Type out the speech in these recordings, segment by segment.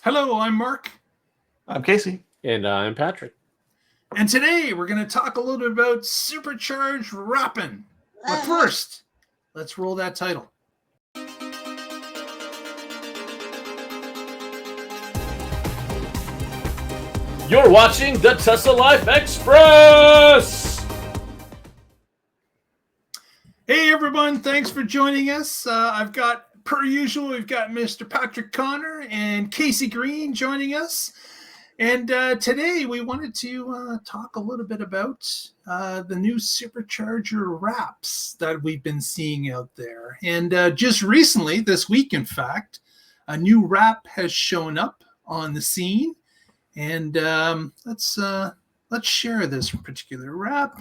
Hello, I'm Mark. I'm Casey. And I'm Patrick. And today we're going to talk a little bit about supercharged wrapping. But first, let's roll that title. You're watching the Tesla Life Express! Hey everyone, thanks for joining us. Per usual, we've got Mr. Patrick Connor and Casey Green joining us. And today we wanted to talk a little bit about the new supercharger wraps that we've been seeing out there. And just recently, this week in fact, a new wrap has shown up on the scene. And let's share this particular wrap.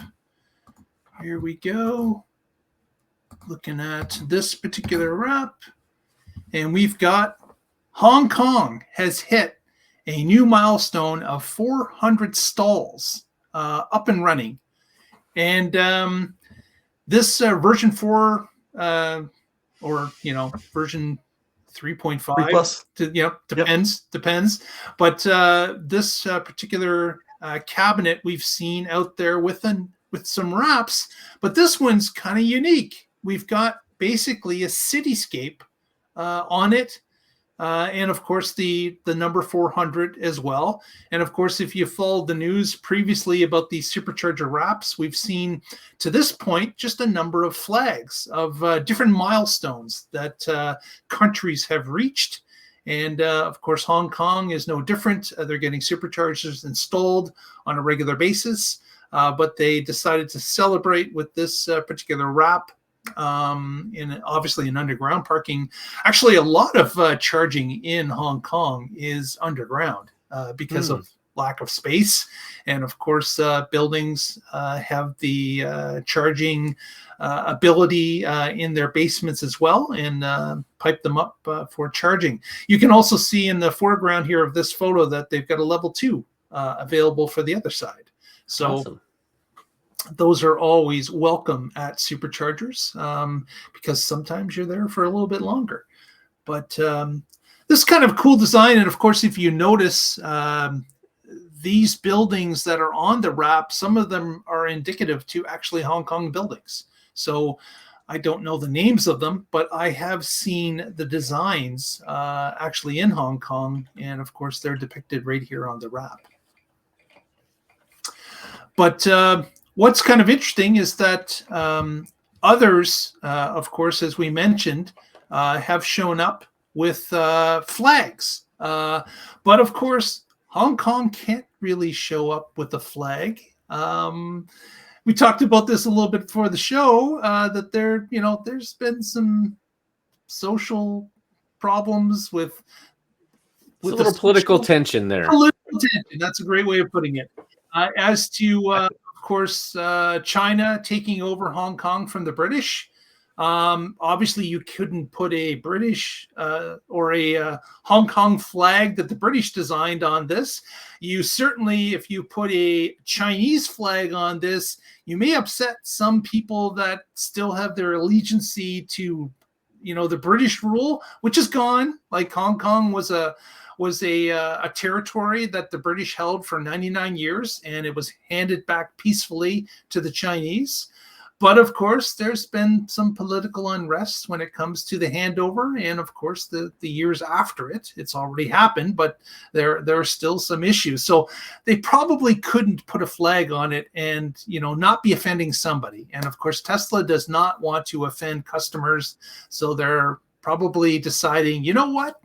Here we go. Looking at this particular wrap. And we've got Hong Kong has hit a new milestone of 400 stalls up and running. And this version 4 or, version 3.5 depends. But this particular cabinet we've seen out there with some wraps, but this one's kind of unique. We've got basically a cityscape on it. And of course, the number 400 as well. And of course, if you followed the news previously about these supercharger wraps, we've seen to this point just a number of flags of different milestones that countries have reached. And of course, Hong Kong is no different. They're getting superchargers installed on a regular basis. But they decided to celebrate with this particular wrap. Obviously in underground parking. Actually, a lot of charging in Hong Kong is underground because of lack of space. And of course, buildings have the charging ability in their basements as well, and pipe them up for charging. You can also see in the foreground here of this photo that they've got a level 2 available for the other side. So awesome. Those are always welcome at superchargers because sometimes you're there for a little bit longer. But this kind of cool design, and of course, if you notice these buildings that are on the wrap, some of them are indicative to actually Hong Kong buildings. So I don't know the names of them, but I have seen the designs actually in Hong Kong, and of course, they're depicted right here on the wrap. But what's kind of interesting is that others, of course, as we mentioned, have shown up with flags. But of course, Hong Kong can't really show up with a flag. We talked about this a little bit before the show, that there's been some social problems with a little political tension there. Political tension, that's a great way of putting it. As to, of course, China taking over Hong Kong from the British. Obviously, you couldn't put a British or a Hong Kong flag that the British designed on this. You certainly, if you put a Chinese flag on this, you may upset some people that still have their allegiance to, the British rule, which is gone. Like Hong Kong was a territory that the British held for 99 years, and it was handed back peacefully to the Chinese. But of course, there's been some political unrest when it comes to the handover, and of course, the years after it. It's already happened, but there are still some issues. So they probably couldn't put a flag on it and not be offending somebody. And of course, Tesla does not want to offend customers, so they're probably deciding, you know what?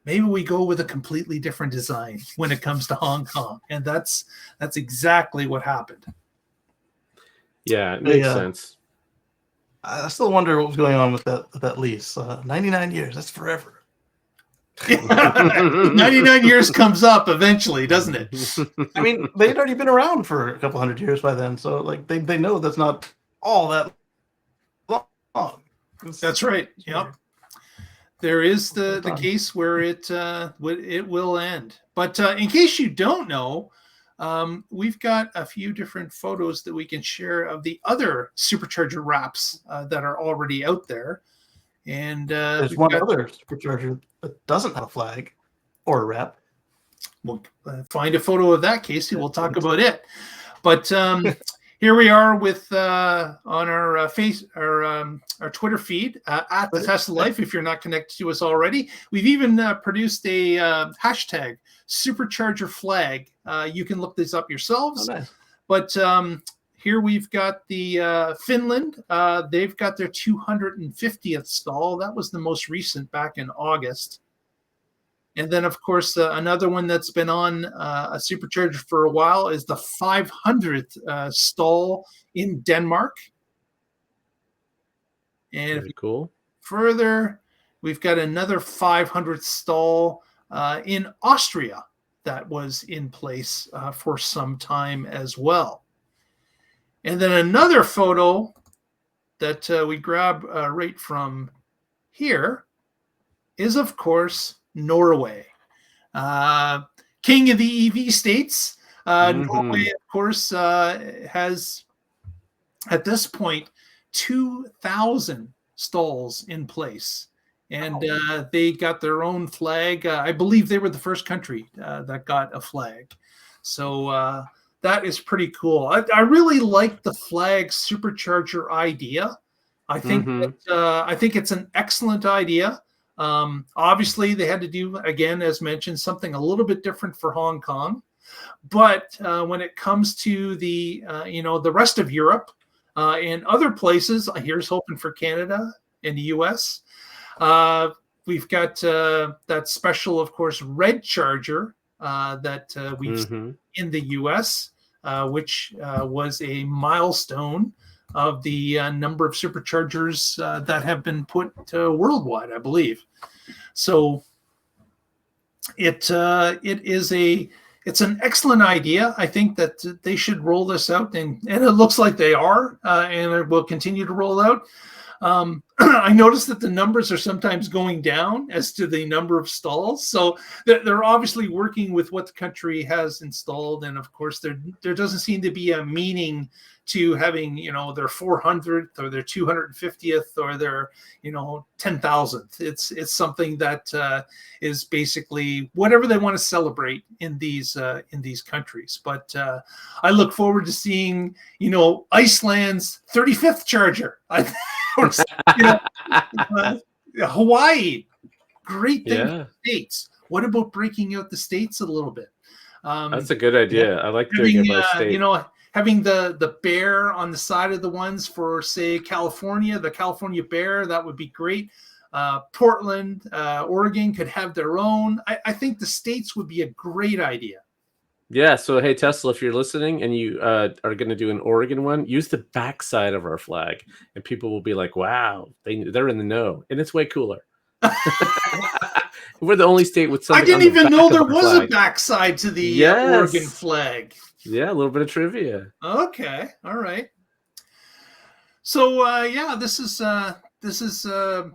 Maybe we go with a completely different design when it comes to Hong Kong. And that's exactly what happened. Yeah, it makes sense. I still wonder what was going on with that lease. 99 years, that's forever. 99 years comes up eventually, doesn't it? I mean, they'd already been around for a couple hundred years by then. So like they know that's not all that long. That's right. Yep. There is the case where it will end. But in case you don't know, we've got a few different photos that we can share of the other supercharger wraps that are already out there. And there's one other supercharger that doesn't have a flag or a wrap. we'll find a photo of that, Casey. We'll talk about it. But here we are with on our our Twitter feed at the Tesla Life. If you're not connected to us already, we've even produced a hashtag Supercharger flag. You can look this up yourselves. Oh, nice. But here we've got the Finland. They've got their 250th stall. That was the most recent back in August. And then, of course, another one that's been on a supercharger for a while is the 500th stall in Denmark. And Very cool. Further, we've got another 500th stall in Austria that was in place for some time as well. And then another photo that we grab right from here is, of course, Norway, king of the EV states. Norway, of course, has at this point 2,000 stalls in place, and they got their own flag. I believe they were the first country that got a flag, so that is pretty cool. I really like the flag supercharger idea. I think I think it's an excellent idea. Obviously, they had to do, again, as mentioned, something a little bit different for Hong Kong. But when it comes to the the rest of Europe and other places, here's hoping for Canada and the US. We've got that special, of course, red charger that we've seen in the US, which was a milestone of the number of superchargers that have been put worldwide, I believe. So it's an excellent idea. I think that they should roll this out, and it looks like they are, and it will continue to roll out. I noticed that the numbers are sometimes going down as to the number of stalls. So they're obviously working with what the country has installed. And of course, there doesn't seem to be a meaning to having, their 400th or their 250th or their, 10,000th. It's something that is basically whatever they want to celebrate in these countries. But I look forward to seeing, Iceland's 35th charger. Hawaii, great thing for the States. What about breaking out the states a little bit? That's a good idea. I like doing it by state. Having the bear on the side of the ones for, say, California, the California bear, that would be great. Portland, Oregon could have their own. I think the states would be a great idea. Yeah. So, hey, Tesla, if you're listening and you are going to do an Oregon one, use the backside of our flag, and people will be like, "Wow, they're in the know," and it's way cooler. We're the only state with something. I didn't even know there was a backside to the Oregon flag. Yeah, a little bit of trivia. Okay, all right. So this is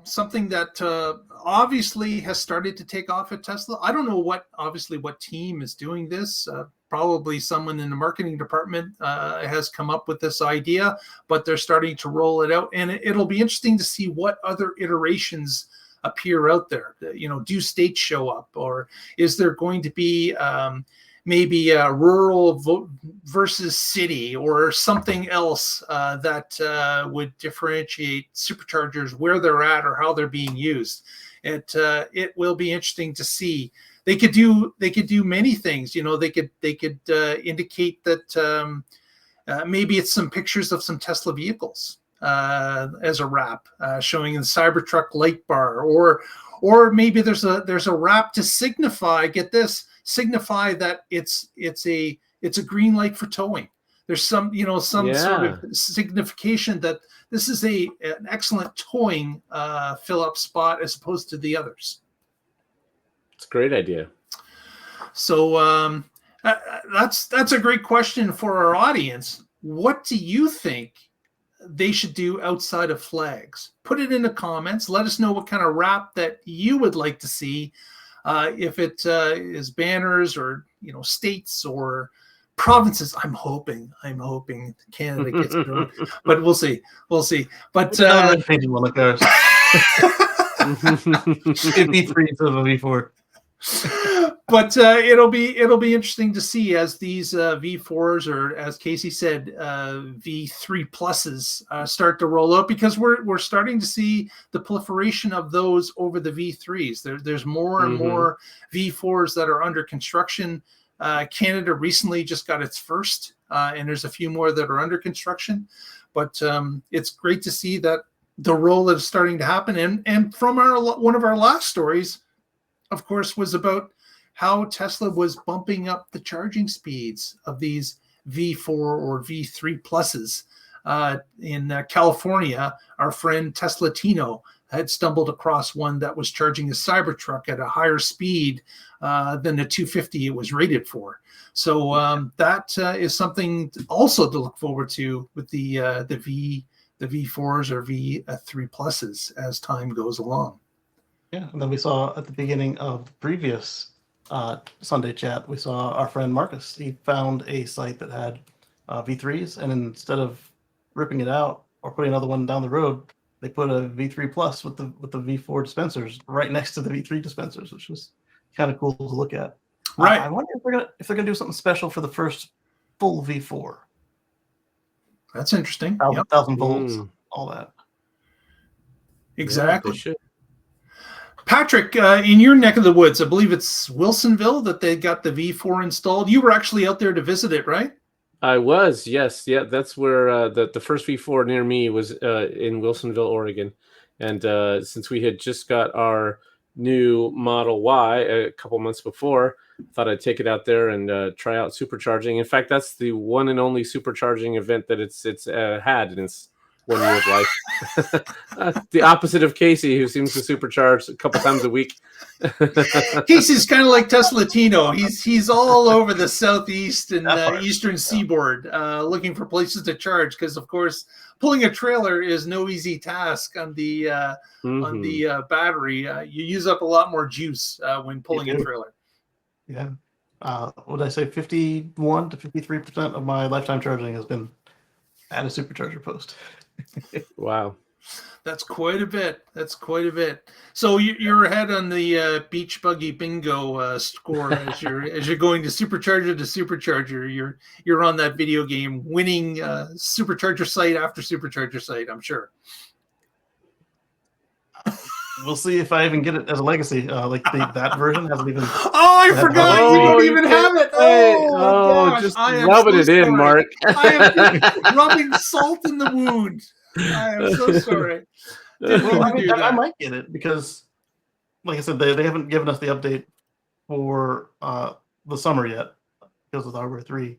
something that obviously has started to take off at Tesla. I don't know what team is doing this. Probably someone in the marketing department has come up with this idea, but they're starting to roll it out, and it'll be interesting to see what other iterations appear out there. Do states show up, or is there going to be maybe a rural versus city or something else that would differentiate superchargers where they're at or how they're being used? It will be interesting to see. They could do many things. They could indicate that maybe it's some pictures of some Tesla vehicles as a wrap, showing the Cybertruck light bar, or maybe there's a wrap to signify that it's a green light for towing. There's some sort of signification that this is an excellent towing fill up spot as opposed to the others. It's a great idea. So that's a great question for our audience. What do you think they should do outside of flags? Put it in the comments. Let us know what kind of wrap that you would like to see. If it is banners or states or provinces. I'm hoping Canada gets it, but we'll see. But painting one like ours. 53 to the V4. But it'll be interesting to see as these V4s, or as Casey said, V3 pluses start to roll out, because we're starting to see the proliferation of those over the V3s. There's more and more V4s that are under construction. Canada recently just got its first, and there's a few more that are under construction. But it's great to see that the roll is starting to happen. And from one of our last stories, of course, was about how Tesla was bumping up the charging speeds of these V4 or V3 pluses. In California, our friend Tesla Tino had stumbled across one that was charging a Cybertruck at a higher speed than the 250 it was rated for. So that is something also to look forward to with the V4s or V3 pluses as time goes along. Yeah, and then we saw at the beginning of the previous Sunday chat, we saw our friend Marcus. He found a site that had V3s, and instead of ripping it out or putting another one down the road, they put a V3 Plus with the V4 dispensers right next to the V3 dispensers, which was kind of cool to look at. Right. I wonder if they're gonna do something special for the first full V4. That's interesting. 1,000 volts, all that. Exactly. Yeah, they should. Patrick, in your neck of the woods, I believe it's Wilsonville that they got the V4 installed. You were actually out there to visit it, right? I was, yes. Yeah, that's where the first V4 near me was in Wilsonville, Oregon. And since we had just got our new Model Y a couple months before, thought I'd take it out there and try out supercharging. In fact, that's the one and only supercharging event that it's had in its 1 year of life. The opposite of Casey, who seems to supercharge a couple times a week. Casey's kind of like Tesla Tino. He's all over the southeast and eastern seaboard looking for places to charge, because, of course, pulling a trailer is no easy task on the battery. You use up a lot more juice when pulling a trailer. Yeah. What did I say? 51 to 53% of my lifetime charging has been at a supercharger post. Wow. That's quite a bit. So you're ahead on the beach buggy bingo score as you're going to supercharger to supercharger. You're on that video game, winning supercharger site after supercharger site, I'm sure. We'll see if I even get it as a legacy. That version hasn't even. Oh, I forgot you don't even have it. Oh, gosh. Just rubbing it in, Mark. I am rubbing salt in the wound. I am so sorry. I might get it because, like I said, they haven't given us the update for the summer yet because of the Hardware 3.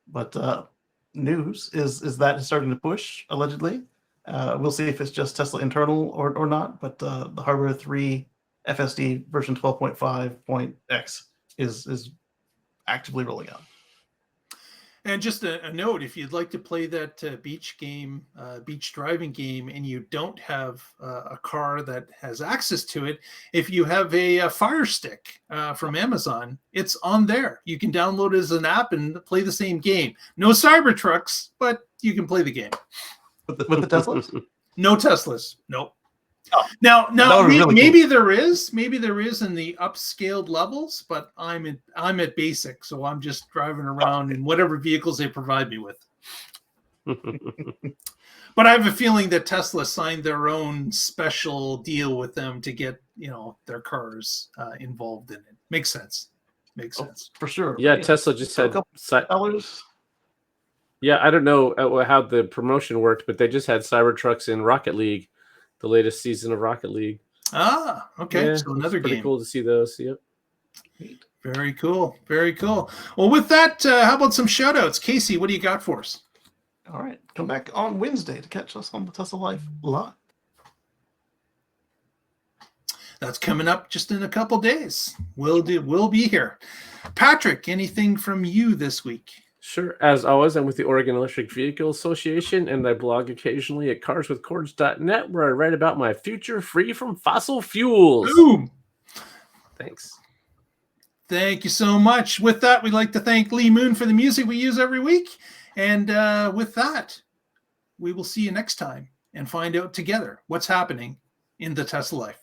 But news is that it's starting to push, allegedly. We'll see if it's just Tesla internal or not. But the Hardware 3 FSD version 12.5.x is actively rolling out. And just a note, if you'd like to play that beach driving game, and you don't have a car that has access to it, if you have a Fire Stick from Amazon, it's on there. You can download it as an app and play the same game. No Cybertrucks, but you can play the game. With the Teslas? No Teslas. Nope. Oh, now maybe there is in the upscaled levels, but I'm at basic, so I'm just driving around in whatever vehicles they provide me with. But I have a feeling that Tesla signed their own special deal with them to get their cars involved in it. Makes sense. For sure. Yeah, Tesla just had dollars. Yeah, I don't know how the promotion worked, but they just had Cybertrucks in Rocket League. The latest season of Rocket League. Ah, okay. Yeah, So another pretty game. Cool to see those. Yep. Very cool. Well, with that, how about some shout outs? Casey, what do you got for us? All right. Come back on Wednesday to catch us on the Tesla Life Live. That's coming up just in a couple days. We'll be here. Patrick, anything from you this week? Sure. As always, I'm with the Oregon Electric Vehicle Association, and I blog occasionally at carswithcords.net, where I write about my future free from fossil fuels. Boom. Thanks. Thank you so much. With that, we'd like to thank Lee Moon for the music we use every week. And with that, we will see you next time and find out together what's happening in the Tesla Life.